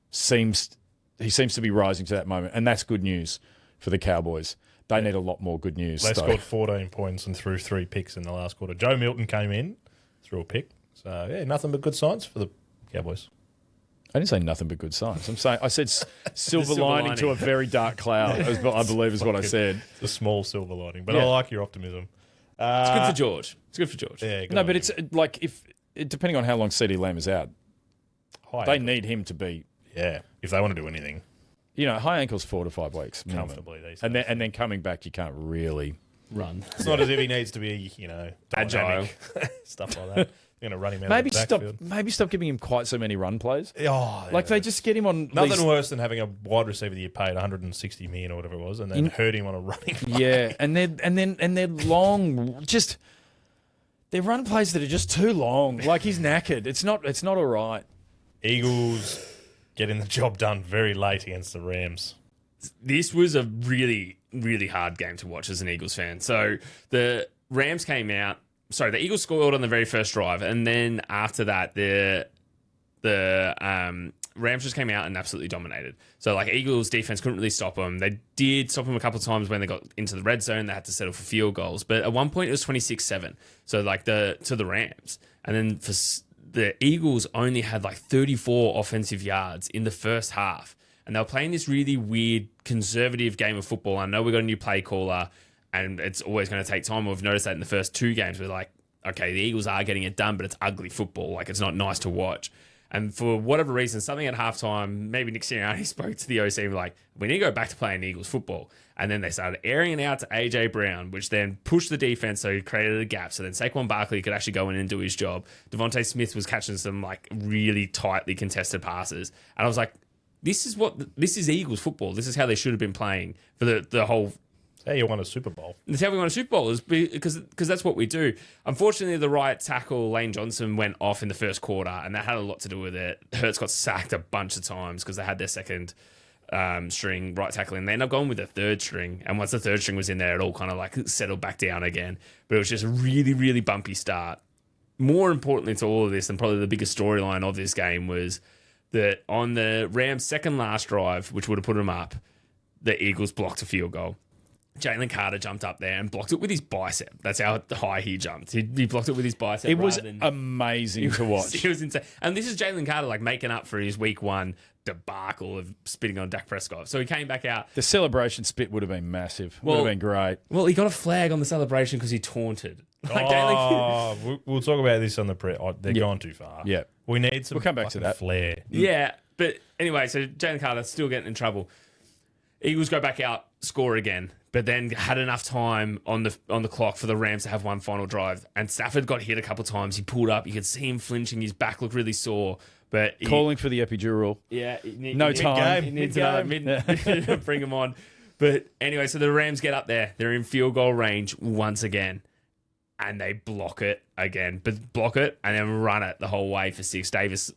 seems he seems to be rising to that moment, and that's good news for the Cowboys. They need a lot more good news. They scored 14 points and threw 3 picks in the last quarter. Joe Milton came in, threw a pick. So, yeah, nothing but good signs for the Cowboys. I didn't say nothing but good signs. I said silver lining to a very dark cloud, I believe is what I said. It's a small silver lining, but I like your optimism. It's good for George. It's good for George. Yeah, No, but it's like depending on how long CeeDee Lamb is out, they need him to be. Yeah, if they want to do anything. High ankles 4 to 5 weeks. Comfortably these and days. then coming back, you can't really run. It's not as if he needs to be, Agile. stuff like that. You're going to run him out maybe of the backfield. maybe stop giving him quite so many run plays. Oh, Like they just get him on nothing worse than having a wide receiver that you paid 160 million or whatever it was, and then hurt him on a running play. Yeah, and they're long. Just they're run plays that are just too long. Like he's knackered. It's not all right. Eagles getting the job done very late against the Rams. This was a really, really hard game to watch as an Eagles fan. So the Rams came out. Sorry, the Eagles scored on the very first drive, and then after that, the Rams just came out and absolutely dominated. So, like, Eagles defense couldn't really stop them. They did stop them a couple of times when they got into the red zone. They had to settle for field goals, but at one point it was 26-7. So, like, to the Rams, and then for the Eagles only had like 34 offensive yards in the first half, and they were playing this really weird conservative game of football. I know we got a new play caller. And it's always going to take time. We've noticed that in the first 2 games. We're like, okay, the Eagles are getting it done, but it's ugly football. Like, it's not nice to watch. And for whatever reason, something at halftime, maybe Nick Sirianni spoke to the OC and like, we need to go back to playing Eagles football. And then they started airing it out to A.J. Brown, which then pushed the defense, so he created a gap. So then Saquon Barkley could actually go in and do his job. Devontae Smith was catching some, like, really tightly contested passes. And I was like, this is Eagles football. This is how they should have been playing for the whole... How you won a Super Bowl. That's how we won a Super Bowl, is because that's what we do. Unfortunately, the right tackle, Lane Johnson, went off in the first quarter, and that had a lot to do with it. Hurts got sacked a bunch of times because they had their second string right tackle, and they ended up going with the third string. And once the third string was in there, it all kind of like settled back down again. But it was just a really, really bumpy start. More importantly to all of this, and probably the biggest storyline of this game, was that on the Rams' second last drive, which would have put them up, the Eagles blocked a field goal. Jalen Carter jumped up there and blocked it with his bicep. That's how high he jumped. He blocked it with his bicep. It was amazing to watch. It was insane. And this is Jalen Carter, like, making up for his week 1 debacle of spitting on Dak Prescott. So he came back out. The celebration spit would have been massive. Would have been great. Well, he got a flag on the celebration because he taunted. We'll talk about this on the pre. They're going too far. Yeah. We need some We'll come back to that. flair. Yeah, but anyway, so Jalen Carter's still getting in trouble. Eagles go back out, score again, but then had enough time on the clock for the Rams to have one final drive. And Stafford got hit a couple of times. He pulled up. You could see him flinching. His back looked really sore. But Calling for the epidural. Yeah. No time. He needs to bring him on. But anyway, so the Rams get up there. They're in field goal range once again. And they block it again. But block it and then run it the whole way for 6. Davis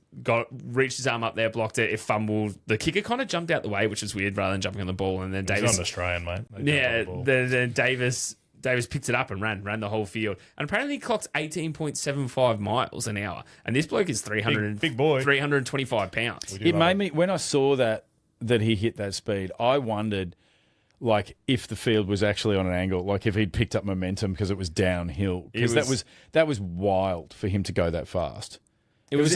reached his arm up there, blocked it. It fumbled. The kicker kind of jumped out the way, which is weird, rather than jumping on the ball. And then Davis... He's not an Australian, mate. Yeah, then Davis picked it up and ran the whole field. And apparently he clocked 18.75 miles an hour. And this bloke is big boy. 325 pounds. It made me... When I saw that he hit that speed, I wondered... like if the field was actually on an angle, like if he'd picked up momentum because it was downhill, because that was wild for him to go that fast. It was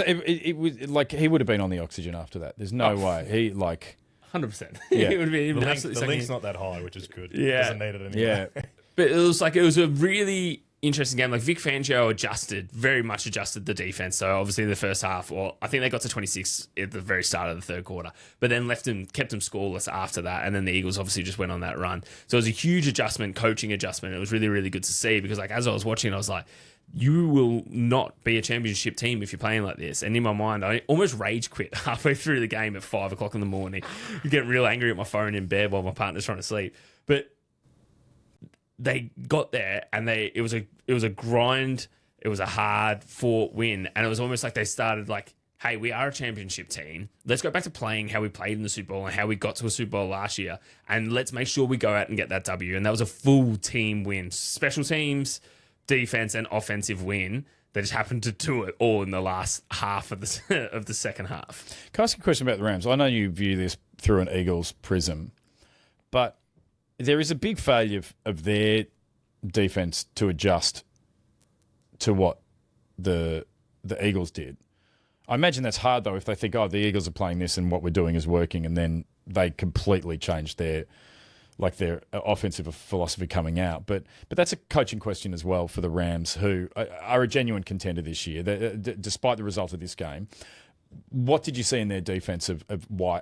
like he would have been on the oxygen after that. There's no way he 100%. Yeah. It would be The link's not that high, which is good. Yeah. Doesn't need it anymore. Yeah. But it was a really interesting game. Like Vic Fangio very much adjusted the defense. So obviously the first half, I think they got to 26 at the very start of the third quarter, but then kept them scoreless after that. And then the Eagles obviously just went on that run. So it was a huge coaching adjustment. It was really, really good to see because like as I was watching, I was like, you will not be a championship team if you're playing like this. And in my mind, I almost rage quit halfway through the game at 5 o'clock in the morning. You get real angry at my phone in bed while my partner's trying to sleep. But they got there and it was a grind. It was a hard fought win. And it was almost like they started like, hey, we are a championship team. Let's go back to playing how we played in the Super Bowl and how we got to a Super Bowl last year. And let's make sure we go out and get that W. And that was a full team win. Special teams, defense, and offensive win They just happened to do it all in the last half of the of the second half. Can I ask a question about the Rams? I know you view this through an Eagles prism, but there is a big failure of their defense to adjust to what the Eagles did. I imagine that's hard, though, if they think, the Eagles are playing this and what we're doing is working, and then they completely changed their offensive philosophy coming out. But that's a coaching question as well for the Rams, who are a genuine contender this year, despite the result of this game. What did you see in their defense of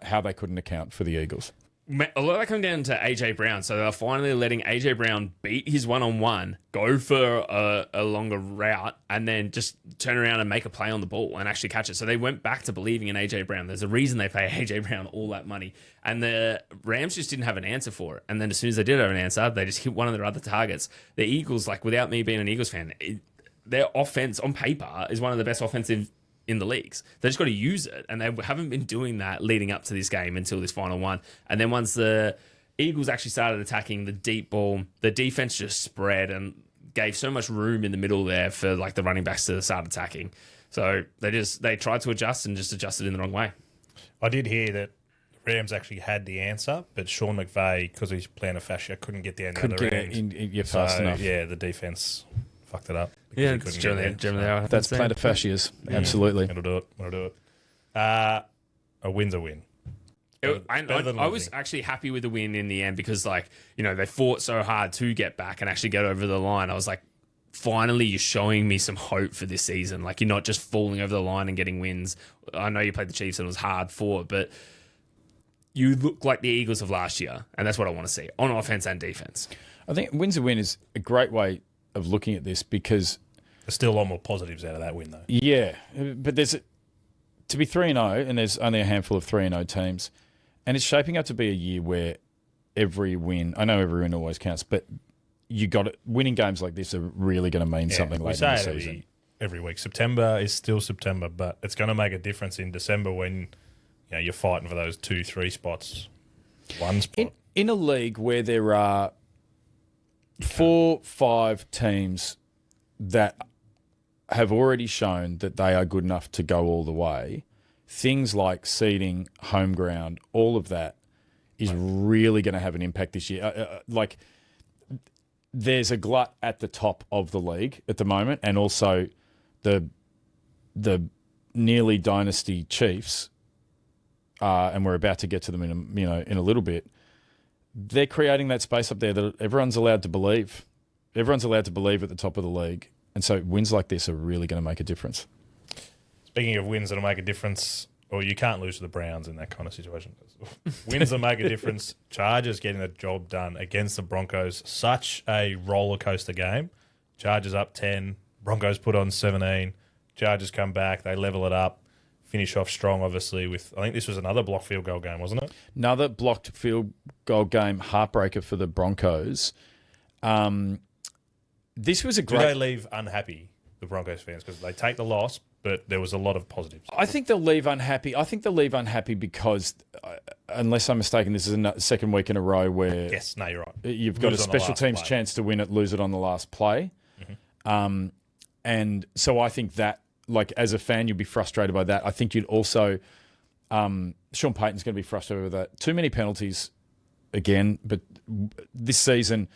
how they couldn't account for the Eagles? A lot of that come down to AJ Brown. So they're finally letting AJ Brown beat his one-on-one, go for a longer route, and then just turn around and make a play on the ball and actually catch it. So they went back to believing in AJ Brown. There's a reason they pay AJ Brown all that money. And the Rams just didn't have an answer for it. And then as soon as they did have an answer, they just hit one of their other targets. The Eagles, without me being an Eagles fan, their offense on paper is one of the best offensive in the leagues. They just got to use it, and they haven't been doing that leading up to this game until this final one. And then once the Eagles actually started attacking the deep ball, the defense just spread and gave so much room in the middle there for the running backs to start attacking. So they tried to adjust and just adjusted in the wrong way. I did hear that the Rams actually had the answer, but Sean McVay, because he's plantar fascia, couldn't get down the other end. Fast enough. Yeah, the defense fucked it up. Yeah, it's generally that's plantar fascias. Absolutely. It'll do it. A win's a win. I was actually happy with the win in the end because, they fought so hard to get back and actually get over the line. I was like, finally, you're showing me some hope for this season. You're not just falling over the line and getting wins. I know you played the Chiefs and it was hard fought, but you look like the Eagles of last year, and that's what I want to see on offense and defense. I think win's a win is a great way of looking at this because there's still a lot more positives out of that win, though. Yeah, but to be 3-0, and there's only a handful of 3-0 teams, and it's shaping up to be a year where every win, I know every win always counts, but winning games like this are really going to mean something later in the season. Every week. September is still September, but it's going to make a difference in December when you're fighting for those 2-3 spots. One spot. In a league where there are 4-5 teams that have already shown that they are good enough to go all the way, things like seeding, home ground, all of that is really going to have an impact this year. There's a glut at the top of the league at the moment, and also the nearly dynasty Chiefs, and we're about to get to them in a little bit. They're creating that space up there that everyone's allowed to believe. Everyone's allowed to believe at the top of the league. And so wins like this are really going to make a difference. Speaking of wins that'll make a difference, or you can't lose to the Browns in that kind of situation. Wins that make a difference. Chargers getting the job done against the Broncos. Such a roller coaster game. Chargers up 10. Broncos put on 17. Chargers come back. They level it up. Finish off strong, obviously, with, I think this was another blocked field goal game, wasn't it? Another blocked field goal game, heartbreaker for the Broncos. This was a great... Do they leave unhappy, the Broncos fans? Because they take the loss, but there was a lot of positives. I think they'll leave unhappy. I think they'll leave unhappy because, unless I'm mistaken, this is a second week in a row where... Yes, no, you're right. You've got a special teams chance to win it, lose it on the last play. Mm-hmm. And so I think that, as a fan, you'll be frustrated by that. I think you'd also... Sean Payton's going to be frustrated with that. Too many penalties again, but this season...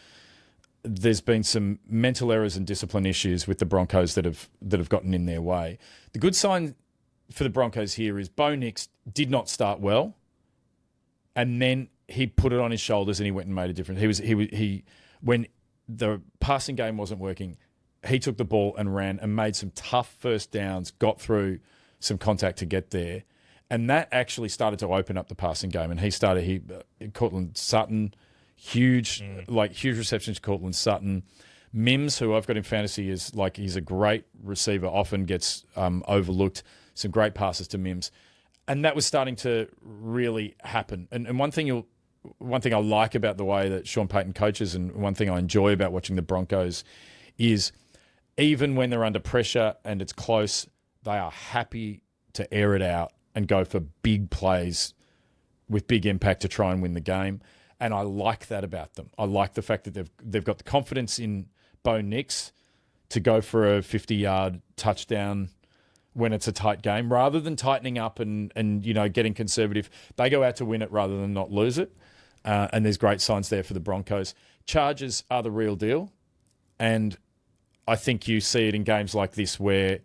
There's been some mental errors and discipline issues with the Broncos that have gotten in their way. The good sign for the Broncos here is Bo Nix did not start well, and then he put it on his shoulders and he went and made a difference. He when the passing game wasn't working, he took the ball and ran and made some tough first downs, got through some contact to get there, and that actually started to open up the passing game. And Cortland Sutton. Huge receptions to Cortland Sutton. Mims, who I've got in fantasy, he's a great receiver, often gets overlooked. Some great passes to Mims. And that was starting to really happen. And one thing I like about the way that Sean Payton coaches, and one thing I enjoy about watching the Broncos, is even when they're under pressure and it's close, they are happy to air it out and go for big plays with big impact to try and win the game. And I like that about them. I like the fact that they've got the confidence in Bo Nix to go for a 50-yard touchdown when it's a tight game, rather than tightening up and getting conservative. They go out to win it rather than not lose it. And there's great signs there for the Broncos. Chargers are the real deal. And I think you see it in games like this where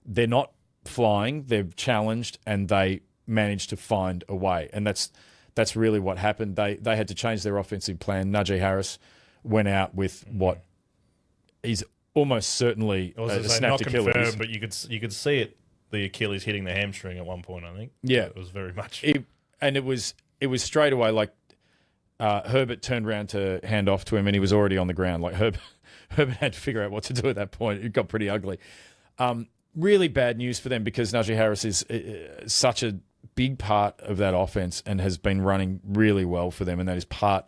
they're not flying, they're challenged, and they manage to find a way. And that's really what happened. They had to change their offensive plan. Najee Harris went out with what is almost certainly a snapped Achilles. Not confirmed, but you could see it. The Achilles hitting the hamstring at one point, I think. Yeah, it was very much. It was straight away. Like Herbert turned around to hand off to him, and he was already on the ground. Like Herbert had to figure out what to do at that point. It got pretty ugly. Really bad news for them because Najee Harris is such a big part of that offense and has been running really well for them, and that is part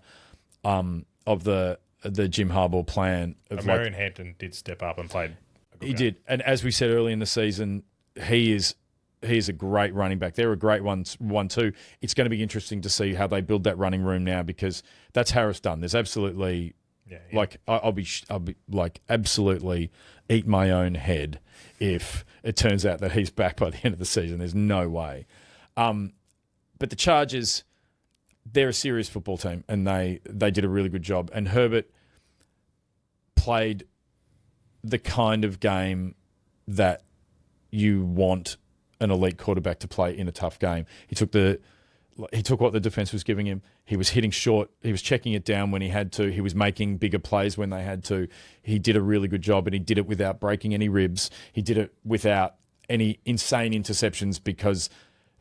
of the Jim Harbaugh plan. Marion Hampton did step up and played a good game. Did. And as we said early in the season, he is a great running back. They're a great one too. It's going to be interesting to see how they build that running room now because that's Harris done. There's absolutely like I'll be like absolutely eat my own head if it turns out that he's back by the end of the season. There's no way. But the Chargers, they're a serious football team, and they did a really good job. And Herbert played the kind of game that you want an elite quarterback to play in a tough game. He took what the defense was giving him. He was hitting short. He was checking it down when he had to. He was making bigger plays when they had to. He did a really good job, and he did it without breaking any ribs. He did it without any insane interceptions because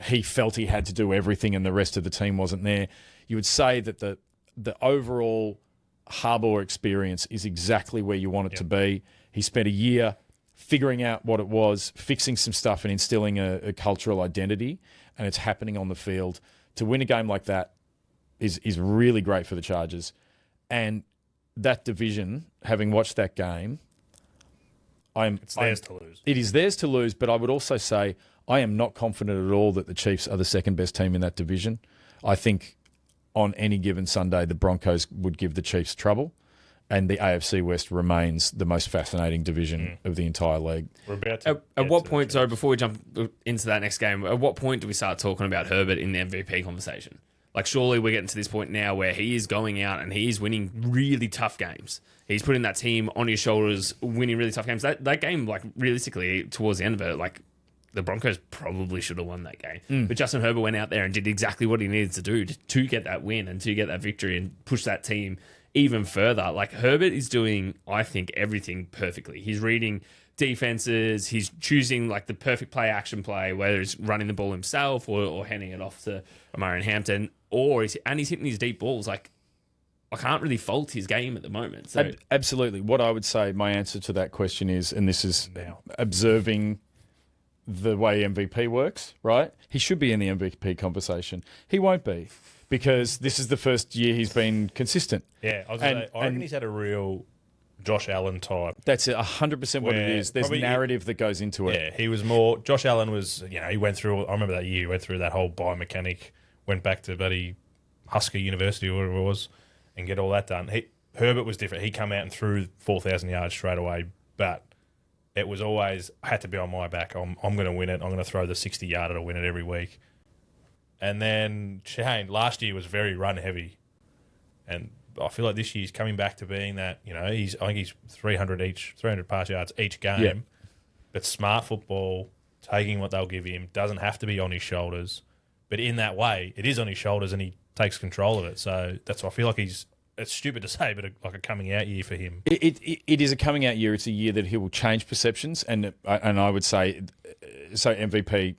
he felt he had to do everything and the rest of the team wasn't there. You would say that the overall Harbaugh experience is exactly where you want it to be. He spent a year figuring out what it was, fixing some stuff and instilling a cultural identity, and it's happening on the field. To win a game like that is really great for the Chargers. And that division, having watched that game, it's theirs to lose. It is theirs to lose, but I would also say I am not confident at all that the Chiefs are the second best team in that division. I think on any given Sunday, the Broncos would give the Chiefs trouble, and the AFC West remains the most fascinating division of the entire league. We're about to at what point, so before we jump into that next game, at what point do we start talking about Herbert in the MVP conversation? Like, surely we're getting to this point now where he is going out and he is winning really tough games. He's putting that team on his shoulders, winning really tough games. That game, like, realistically, towards the end of it, like, the Broncos probably should have won that game. But Justin Herbert went out there and did exactly what he needed to do to get that win and to get that victory and push that team even further. Like, Herbert is doing, I think, everything perfectly. He's reading defenses. He's choosing, like, the perfect play-action play, whether it's running the ball himself or handing it off to Marion Hampton. He's hitting these deep balls. Like, I can't really fault his game at the moment. So. Absolutely. What I would say, my answer to that question is, and this is observing the way MVP works, right? He should be in the MVP conversation. He won't be because this is the first year he's been consistent. Yeah, I reckon he's had a real Josh Allen type. That's 100% what it is. There's narrative that goes into it. Yeah, he was more... Josh Allen was, he went through... I remember that year, he went through that whole biomechanic, went back to bloody Husker University or whatever it was, and get all that done. Herbert was different. He come out and threw 4,000 yards straight away, but it was always had to be on my back. I'm going to win it. I'm going to throw the 60-yarder to win it every week. And then Shane, last year was very run heavy, and I feel like this year he's coming back to being that. I think he's 300 pass yards each game, but smart football, taking what they'll give him, doesn't have to be on his shoulders, but in that way, it is on his shoulders, and he takes control of it. So that's why I feel like it's stupid to say, but like a coming out year for him. It is a coming out year. It's a year that he will change perceptions, and I would say, so MVP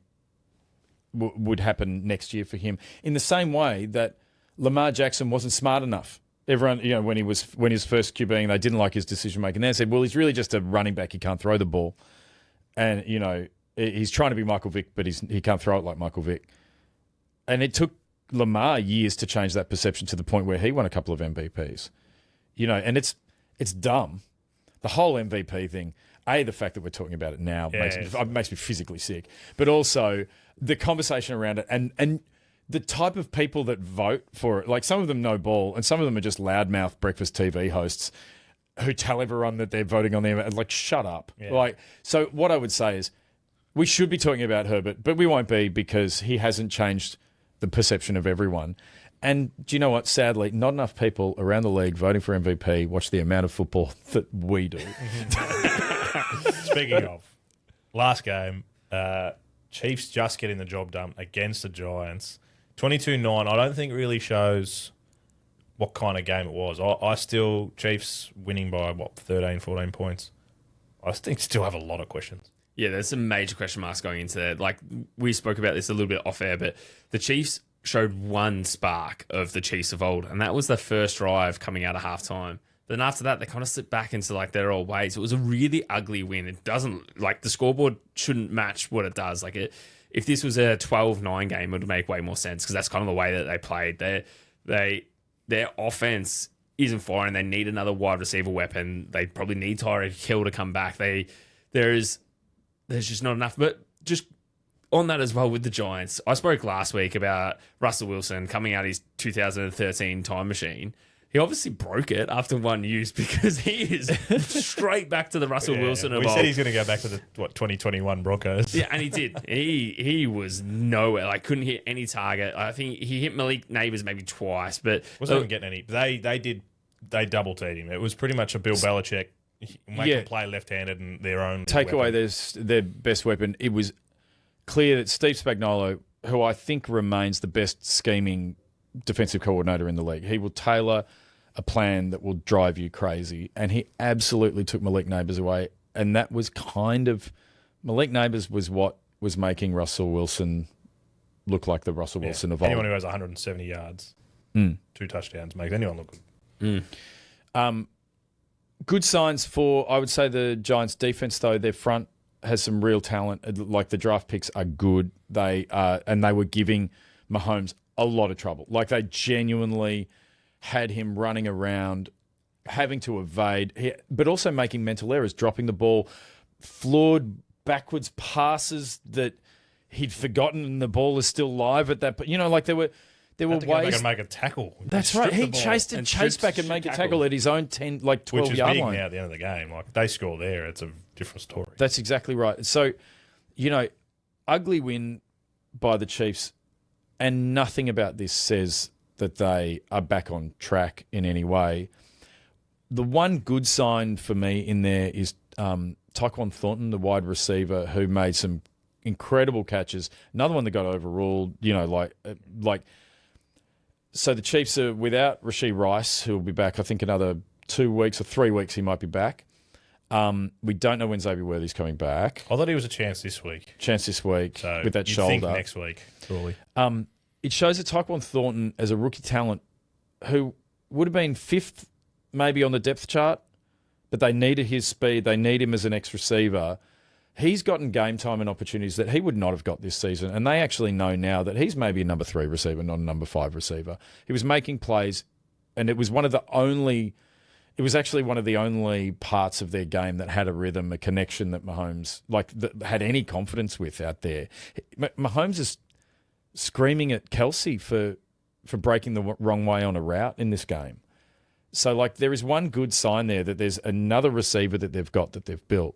would happen next year for him in the same way that Lamar Jackson wasn't smart enough. Everyone, when he was first QBing, they didn't like his decision making. They said, well, he's really just a running back. He can't throw the ball, and he's trying to be Michael Vick, but he can't throw it like Michael Vick. And it took Lamar years to change that perception to the point where he won a couple of MVPs. And it's dumb. The whole MVP thing, the fact that we're talking about it now makes me physically sick, but also the conversation around it and the type of people that vote for it. Like, some of them know ball and some of them are just loudmouth breakfast TV hosts. who tell everyone that they're voting on them. Like, shut up. Yeah. Like, so what I would say is we should be talking about Herbert, but we won't be because he hasn't changed the perception of everyone. And do you know what? Sadly, not enough people around the league voting for MVP watch the amount of football that we do. Speaking of, last game, Chiefs just getting the job done against the Giants. 22-9, I don't think really shows what kind of game it was. I still, Chiefs winning by, 13, 14 points. I think still have a lot of questions. Yeah, there's some major question marks going into there. Like, we spoke about this a little bit off air, but the Chiefs showed one spark of the Chiefs of old, and that was the first drive coming out of halftime. Then after that, they kind of slipped back into like their old ways. It was a really ugly win. It doesn't, like, the scoreboard shouldn't match what it does. Like, if this was a 12-9 game, it would make way more sense because that's kind of the way that they played. Their offense isn't firing. They need another wide receiver weapon. They probably need Tyreek Hill to come back. There's just not enough. But just on that as well with the Giants, I spoke last week about Russell Wilson coming out his 2013 time machine. He obviously broke it after one use because he is straight back to the Russell Wilson of We old. said he's going to go back to the 2021 Broncos. Yeah, and he did. He was nowhere. Like, couldn't hit any target. I think he hit Malik Neighbors maybe twice, but Wasn't even getting any. They double teamed him. It was pretty much a Bill Belichick make them play left-handed and their own Take weapon. away their best weapon. It was clear that Steve Spagnuolo, who I think remains the best scheming defensive coordinator in the league, he will tailor a plan that will drive you crazy. And he absolutely took Malik Neighbors away. And that was kind of... Malik Neighbors was what was making Russell Wilson look like the Russell Wilson of old. Anyone who has 170 yards, 2 touchdowns, makes anyone look good. Good signs for, I would say, the Giants' defense, though. Their front has some real talent. Like, the draft picks are good. And they were giving Mahomes a lot of trouble. Like, they genuinely had him running around, having to evade, but also making mental errors, dropping the ball, flawed backwards passes that he'd forgotten and the ball is still live at that. But, you know, like, there were ways... Go back and make a tackle. That's right. He chased back and make a tackle at his own 10, 12-yard line. Which is big now at the end of the game. Like, they score there, it's a different story. That's exactly right. So, you know, ugly win by the Chiefs, and nothing about this says that they are back on track in any way. The one good sign for me in there is Tyquan Thornton, the wide receiver, who made some incredible catches. Another one that got overruled, you know, like. So the Chiefs are without Rashee Rice, who will be back, I think, another 2 weeks or 3 weeks he might be back. We don't know when Xavier Worthy's coming back. I thought he was a chance this week. So with that shoulder. Think next week, surely. It shows that Tyquan Thornton, as a rookie talent, who would have been 5th maybe on the depth chart, but they needed his speed. They need him as an ex-receiver. He's gotten game time and opportunities that he would not have got this season, and they actually know now that he's maybe a number 3 receiver, not a number 5 receiver. He was making plays, and it was actually one of the only parts of their game that had a rhythm, a connection that Mahomes that had any confidence with out there. Mahomes is screaming at Kelsey for breaking the wrong way on a route in this game. So, like, there is one good sign there that there's another receiver that they've got that they've built.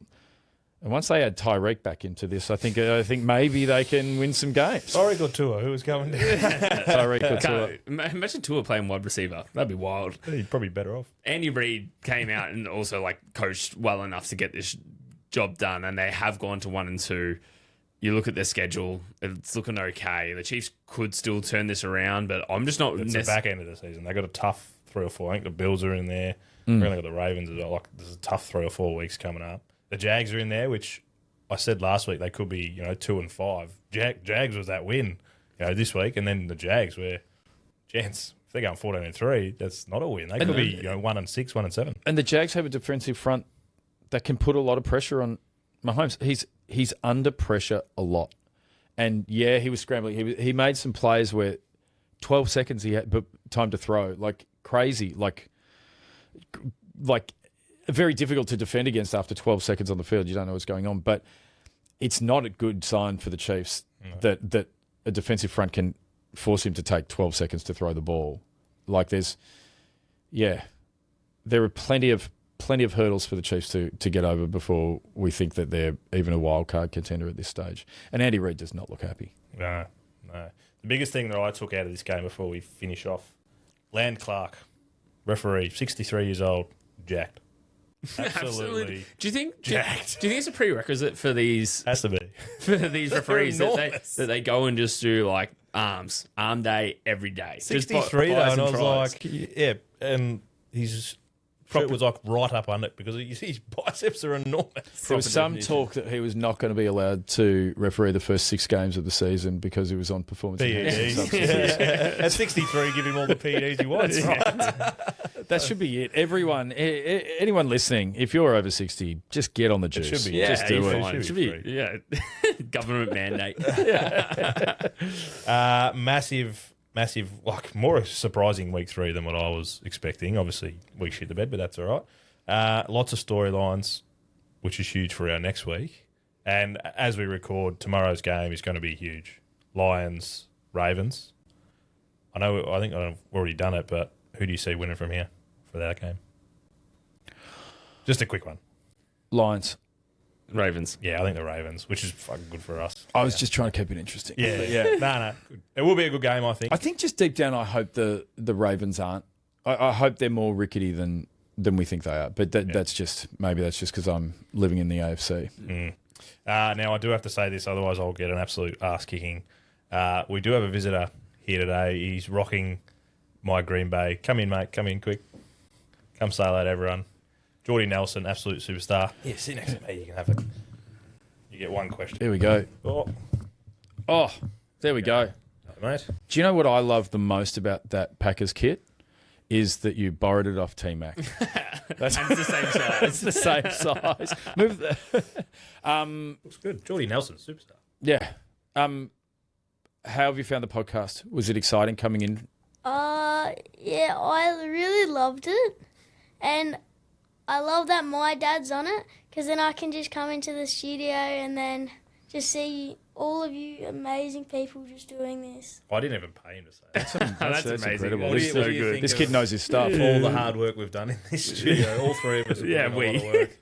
And once they add Tyreek back into this, I think maybe they can win some games. Tyreek or Tua, who was going down? Tyreek or Tua. Imagine Tua playing wide receiver. That'd be wild. He'd probably be better off. Andy Reid came out and also, like, coached well enough to get this job done, and they have gone to 1-2. You look at their schedule; it's looking okay. The Chiefs could still turn this around, but I'm just not. It's the back end of the season. They got a tough 3 or 4. I think the Bills are in there. We've only got the Ravens as well. Like, there's a tough 3 or 4 weeks coming up. The Jags are in there, which I said last week they could be, 2-5. Jags was that win, this week, and then the Jags were, chance if they're going 14-3, that's not a win. They could be 1-6, 1-7. And the Jags have a defensive front that can put a lot of pressure on Mahomes. He's under pressure a lot, and yeah, he was scrambling. He made some plays where 12 seconds he had time to throw, like crazy, like very difficult to defend against after 12 seconds on the field. You don't know what's going on, but it's not a good sign for the Chiefs that a defensive front can force him to take 12 seconds to throw the ball. Like there are plenty of plenty of hurdles for the Chiefs to get over before we think that they're even a wild card contender at this stage. And Andy Reid does not look happy. No. The biggest thing that I took out of this game before we finish off, Land Clark, referee, 63 years old, jacked. Absolutely. Do you think jacked. Do you think it's a prerequisite for these Has to be. for these referees that enormous. they go and just do like arm day every day? 63 though, buys and I was tries. like, yeah, and his shirt was like right up under it because his biceps are enormous. There was some talk that he was not going to be allowed to referee the first 6 games of the season because he was on performance enhancing substances. At 63, give him all the PEDs he wants, right? That should be it. Everyone, anyone listening, if you're over 60, just get on the juice. should be. Yeah, just do you're it. fine. It should be. Yeah, government mandate. Massive, like more surprising week 3 than what I was expecting. Obviously, we shit the bed, but that's all right. Lots of storylines, which is huge for our next week. And as we record, tomorrow's game is going to be huge. Lions, Ravens. I think I've already done it, but who do you see winning from here for that game? Just a quick one. Lions. Ravens. Yeah, I think the Ravens, which is fucking good for us. I was just trying to keep it interesting. Yeah. No. Good. It will be a good game, I think. I think just deep down, I hope the Ravens aren't. I hope they're more rickety than we think they are. But that's just because I'm living in the AFC. Now, I do have to say this, otherwise I'll get an absolute ass kicking. We do have a visitor here today. He's rocking my Green Bay. Come in, mate. Come in quick. Come say hello to everyone. Geordie Nelson, absolute superstar. Yeah, sit next to me. You can have it. You get one question. Here we go. Oh, there we go. Mate. Do you know what I love the most about that Packers kit? Is that you borrowed it off T-Mac. It's the same size. It's the same size. Move Looks good. Geordie Nelson, superstar. Yeah. How have you found the podcast? Was it exciting coming in? Yeah, I really loved it. And I love that my dad's on it because then I can just come into the studio and then just see all of you amazing people just doing this. I didn't even pay him to say that. That's amazing. incredible. What do This, you think this of kid knows his stuff. all the hard work we've done in this studio. All 3 of us have Yeah, done a lot of work.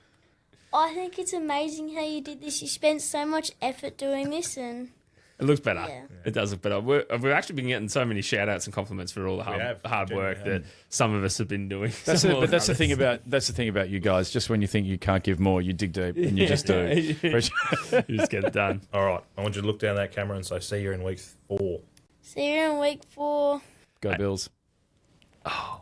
I think it's amazing how you did this. You spent so much effort doing this and... It looks better. Yeah. It does look better. We've actually been getting so many shout outs and compliments for all the hard work that some of us have been doing. That's the thing about you guys. Just when you think you can't give more, you dig deep and you just do. You just get it done. All right. I want you to look down that camera and say, see you in week 4. See you in week 4. Go Bills. Oh,